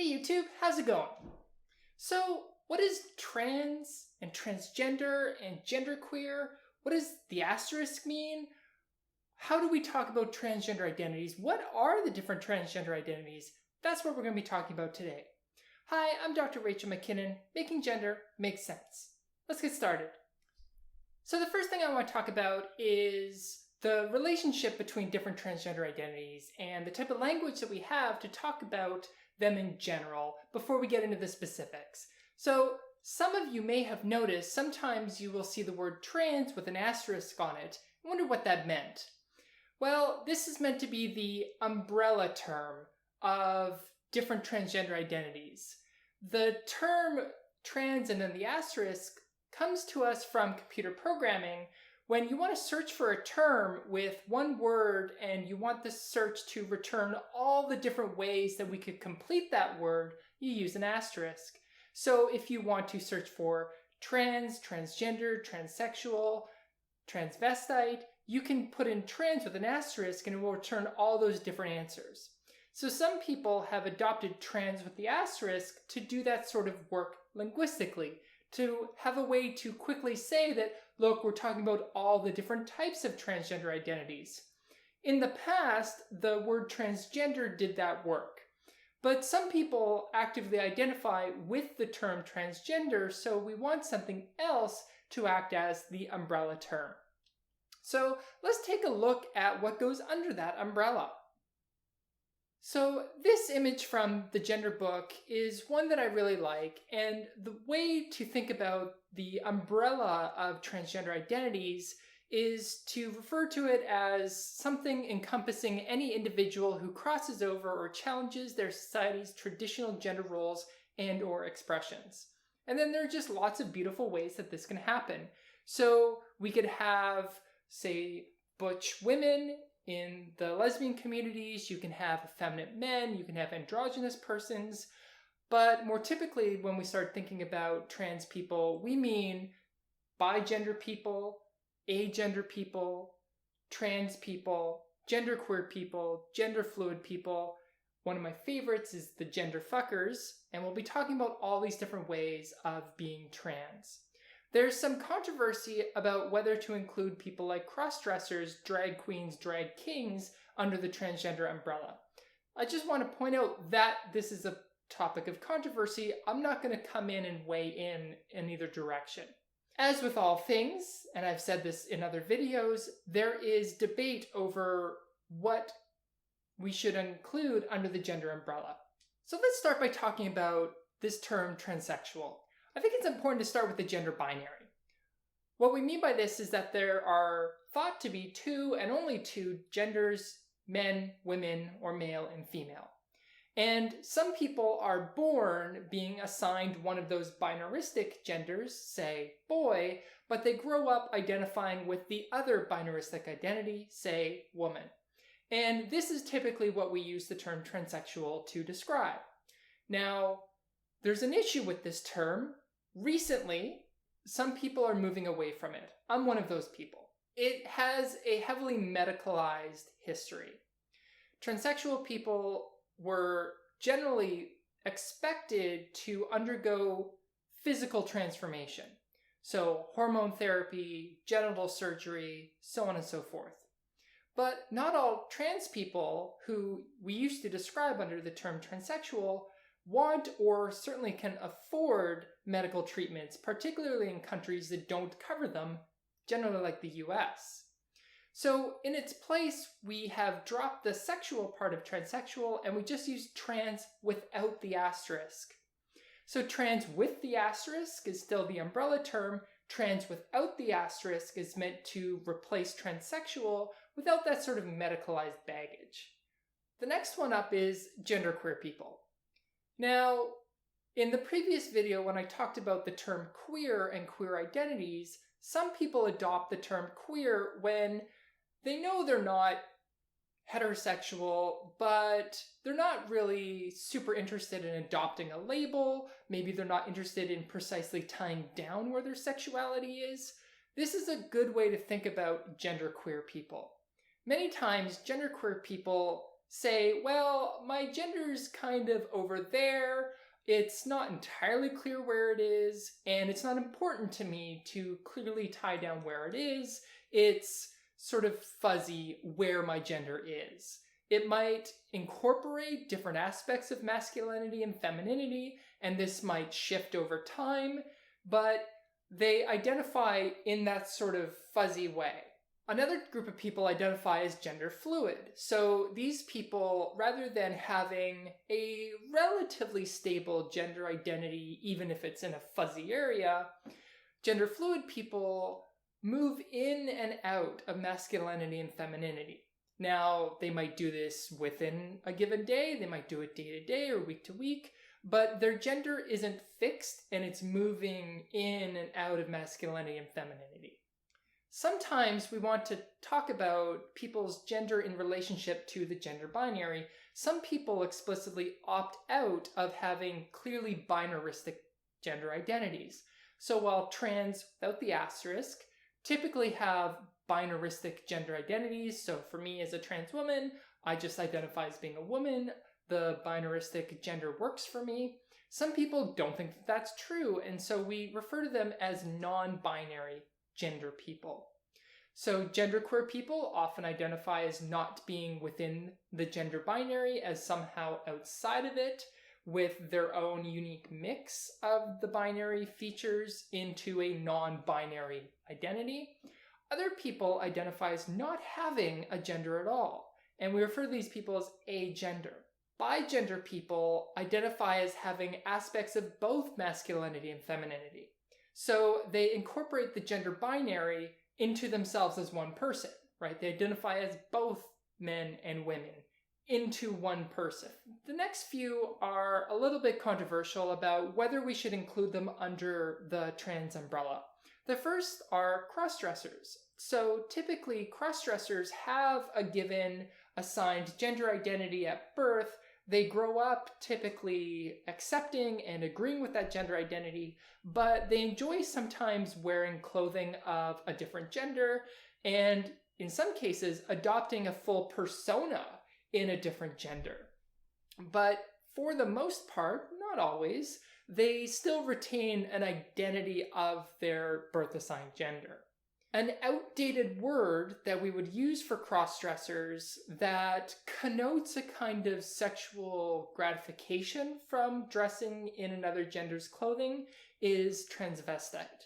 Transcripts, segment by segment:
Hey YouTube, how's it going? So, what is trans and transgender and genderqueer? What does the asterisk mean? How do we talk about transgender identities? What are the different transgender identities? That's what we're going to be talking about today. Hi, I'm Dr. Rachel McKinnon, making gender make sense. Let's get started. So the first thing I want to talk about is the relationship between different transgender identities and the type of language that we have to talk about them in general before we get into the specifics. So some of you may have noticed sometimes you will see the word trans with an asterisk on it. I wonder what that meant. Well, this is meant to be the umbrella term of different transgender identities. The term trans and then the asterisk comes to us from computer programming. When you want to search for a term with one word and you want the search to return all the different ways that we could complete that word, you use an asterisk. So if you want to search for trans, transgender, transsexual, transvestite, you can put in trans with an asterisk and it will return all those different answers. So some people have adopted trans with the asterisk to do that sort of work linguistically, to have a way to quickly say that, look, we're talking about all the different types of transgender identities. In the past, the word transgender did that work. But some people actively identify with the term transgender, so we want something else to act as the umbrella term. So let's take a look at what goes under that umbrella. So this image from the gender book is one that I really like, and the way to think about the umbrella of transgender identities is to refer to it as something encompassing any individual who crosses over or challenges their society's traditional gender roles and or expressions. And then there are just lots of beautiful ways that this can happen. So we could have, say, butch women in the lesbian communities, you can have effeminate men, you can have androgynous persons, but more typically when we start thinking about trans people, we mean bigender people, agender people, trans people, genderqueer people, genderfluid people. One of my favorites is the gender fuckers, and we'll be talking about all these different ways of being trans. There's some controversy about whether to include people like crossdressers, drag queens, drag kings under the transgender umbrella. I just want to point out that this is a topic of controversy. I'm not going to come in and weigh in either direction. As with all things, and I've said this in other videos, there is debate over what we should include under the gender umbrella. So let's start by talking about this term transsexual. I think it's important to start with the gender binary. What we mean by this is that there are thought to be two and only two genders, men, women, or male and female. And some people are born being assigned one of those binaristic genders, say boy, but they grow up identifying with the other binaristic identity, say woman. And this is typically what we use the term transsexual to describe. Now, there's an issue with this term. Recently, some people are moving away from it. I'm one of those people. It has a heavily medicalized history. Transsexual people were generally expected to undergo physical transformation. So hormone therapy, genital surgery, so on and so forth. But not all trans people who we used to describe under the term transsexual want or certainly can afford medical treatments, particularly in countries that don't cover them, generally like the US. So in its place, we have dropped the sexual part of transsexual and we just use trans without the asterisk. So trans with the asterisk is still the umbrella term. Trans without the asterisk is meant to replace transsexual without that sort of medicalized baggage. The next one up is genderqueer people. Now, in the previous video when I talked about the term queer and queer identities, some people adopt the term queer when they know they're not heterosexual, but they're not really super interested in adopting a label. Maybe they're not interested in precisely tying down where their sexuality is. This is a good way to think about genderqueer people. Many times, genderqueer people say, well, my gender's kind of over there. It's not entirely clear where it is, and it's not important to me to clearly tie down where it is. It's sort of fuzzy where my gender is. It might incorporate different aspects of masculinity and femininity, and this might shift over time, but they identify in that sort of fuzzy way. Another group of people identify as gender fluid. So these people, rather than having a relatively stable gender identity, even if it's in a fuzzy area, gender fluid people move in and out of masculinity and femininity. Now, they might do this within a given day, they might do it day to day or week to week, but their gender isn't fixed and it's moving in and out of masculinity and femininity. Sometimes we want to talk about people's gender in relationship to the gender binary. Some people explicitly opt out of having clearly binaristic gender identities. So while trans, without the asterisk, typically have binaristic gender identities, so for me as a trans woman, I just identify as being a woman, the binaristic gender works for me. Some people don't think that that's true, and so we refer to them as non-binary gender people. So genderqueer people often identify as not being within the gender binary, as somehow outside of it, with their own unique mix of the binary features into a non-binary identity. Other people identify as not having a gender at all, and we refer to these people as agender. Bigender people identify as having aspects of both masculinity and femininity. So they incorporate the gender binary into themselves as one person, right? They identify as both men and women into one person. The next few are a little bit controversial about whether we should include them under the trans umbrella. The first are crossdressers. So typically crossdressers have a given assigned gender identity at birth. They grow up typically accepting and agreeing with that gender identity, but they enjoy sometimes wearing clothing of a different gender and in some cases adopting a full persona in a different gender. But for the most part, not always, they still retain an identity of their birth assigned gender. An outdated word that we would use for crossdressers that connotes a kind of sexual gratification from dressing in another gender's clothing is transvestite.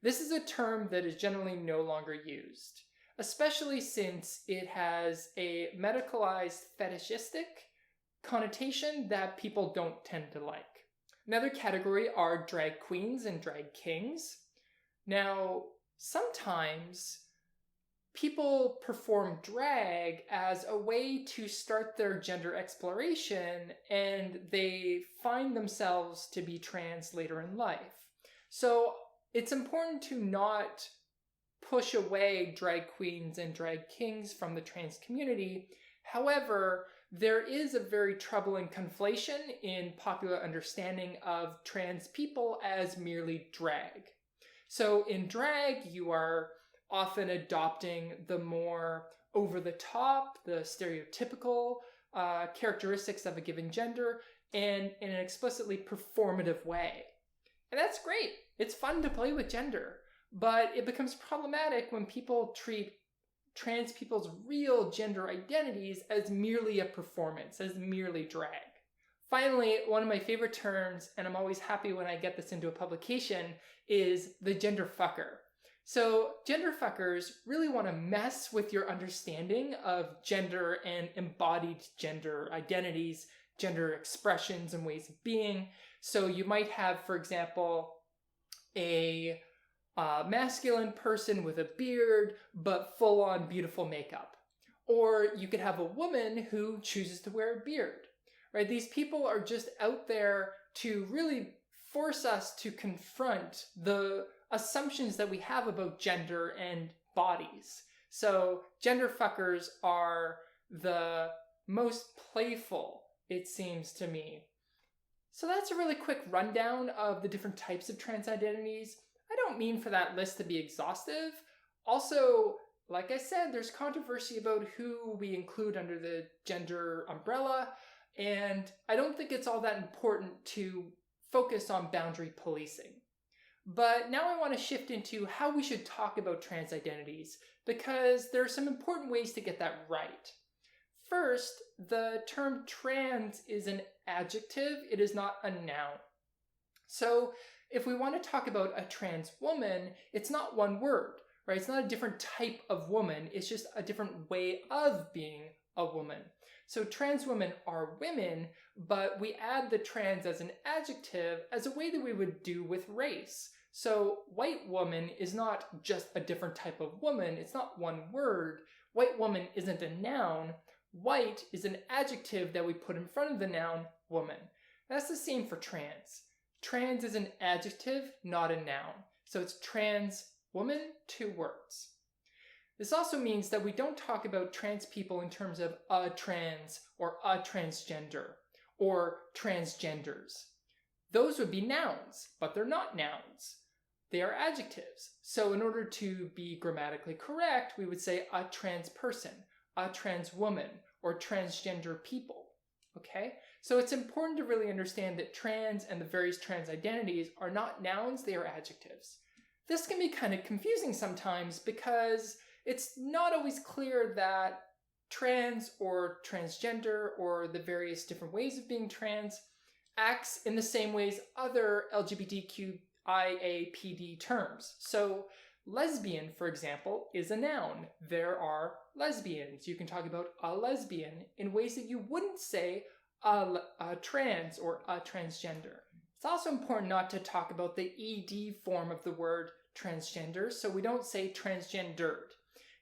This is a term that is generally no longer used, especially since it has a medicalized fetishistic connotation that people don't tend to like. Another category are drag queens and drag kings. Now, sometimes people perform drag as a way to start their gender exploration and they find themselves to be trans later in life. So it's important to not push away drag queens and drag kings from the trans community. However, there is a very troubling conflation in popular understanding of trans people as merely drag. So in drag, you are often adopting the more over-the-top, the stereotypical characteristics of a given gender, and in an explicitly performative way. And that's great. It's fun to play with gender, but it becomes problematic when people treat trans people's real gender identities as merely a performance, as merely drag. Finally, one of my favorite terms, and I'm always happy when I get this into a publication, is the gender fucker. So gender fuckers really want to mess with your understanding of gender and embodied gender identities, gender expressions and ways of being. So you might have, for example, a masculine person with a beard, but full-on beautiful makeup. Or you could have a woman who chooses to wear a beard, right? These people are just out there to really force us to confront the assumptions that we have about gender and bodies. So gender fuckers are the most playful, it seems to me. So that's a really quick rundown of the different types of trans identities. I don't mean for that list to be exhaustive. Also, like I said, there's controversy about who we include under the gender umbrella, and I don't think it's all that important to focus on boundary policing. But now I want to shift into how we should talk about trans identities, because there are some important ways to get that right. First, the term trans is an adjective, it is not a noun. So if we want to talk about a trans woman, it's not one word, right? It's not a different type of woman, it's just a different way of being a woman. So trans women are women, but we add the trans as an adjective as a way that we would do with race. So white woman is not just a different type of woman, it's not one word. White woman isn't a noun. White is an adjective that we put in front of the noun woman. That's the same for trans. Trans is an adjective, not a noun. So it's trans woman, 2 words. This also means that we don't talk about trans people in terms of a trans or a transgender or transgenders. Those would be nouns, but they're not nouns. They are adjectives. So in order to be grammatically correct, we would say a trans person, a trans woman, or transgender people. Okay? So it's important to really understand that trans and the various trans identities are not nouns, they are adjectives. This can be kind of confusing sometimes because it's not always clear that trans or transgender or the various different ways of being trans acts in the same ways other LGBTQIAPD terms. So lesbian, for example, is a noun. There are lesbians. You can talk about a lesbian in ways that you wouldn't say a trans or a transgender. It's also important not to talk about the ED form of the word transgender, so we don't say transgendered.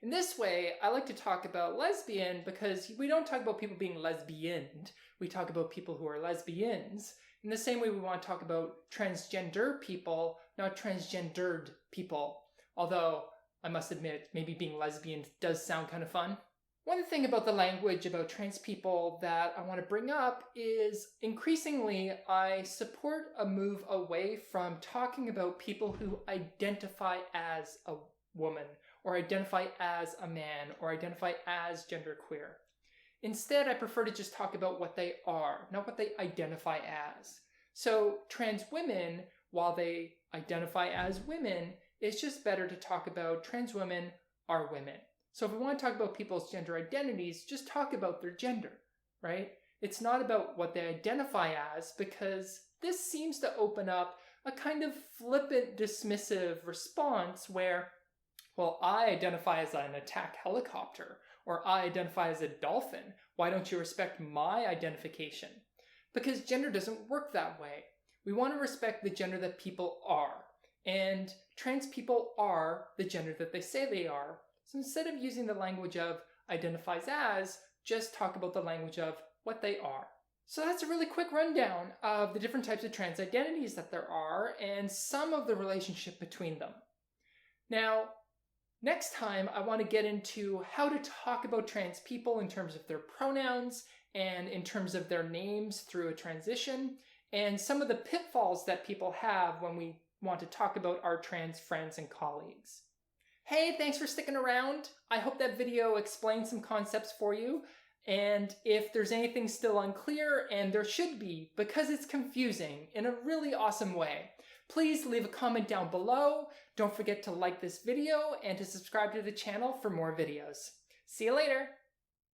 In this way, I like to talk about lesbian because we don't talk about people being lesbianed. We talk about people who are lesbians. In the same way, we want to talk about transgender people, not transgendered people. Although, I must admit, maybe being lesbian does sound kind of fun. One thing about the language about trans people that I want to bring up is increasingly I support a move away from talking about people who identify as a woman or identify as a man or identify as genderqueer. Instead, I prefer to just talk about what they are, not what they identify as. So trans women, while they identify as women, it's just better to talk about trans women are women. So if we want to talk about people's gender identities, just talk about their gender, right? It's not about what they identify as, because this seems to open up a kind of flippant, dismissive response where, well, I identify as an attack helicopter, or I identify as a dolphin. Why don't you respect my identification? Because gender doesn't work that way. We want to respect the gender that people are. And trans people are the gender that they say they are. So instead of using the language of identifies as, just talk about the language of what they are. So that's a really quick rundown of the different types of trans identities that there are and some of the relationship between them. Now, next time I want to get into how to talk about trans people in terms of their pronouns and in terms of their names through a transition, and some of the pitfalls that people have when we want to talk about our trans friends and colleagues. Hey, thanks for sticking around. I hope that video explained some concepts for you. And if there's anything still unclear, and there should be, because it's confusing in a really awesome way, please leave a comment down below. Don't forget to like this video and to subscribe to the channel for more videos. See you later.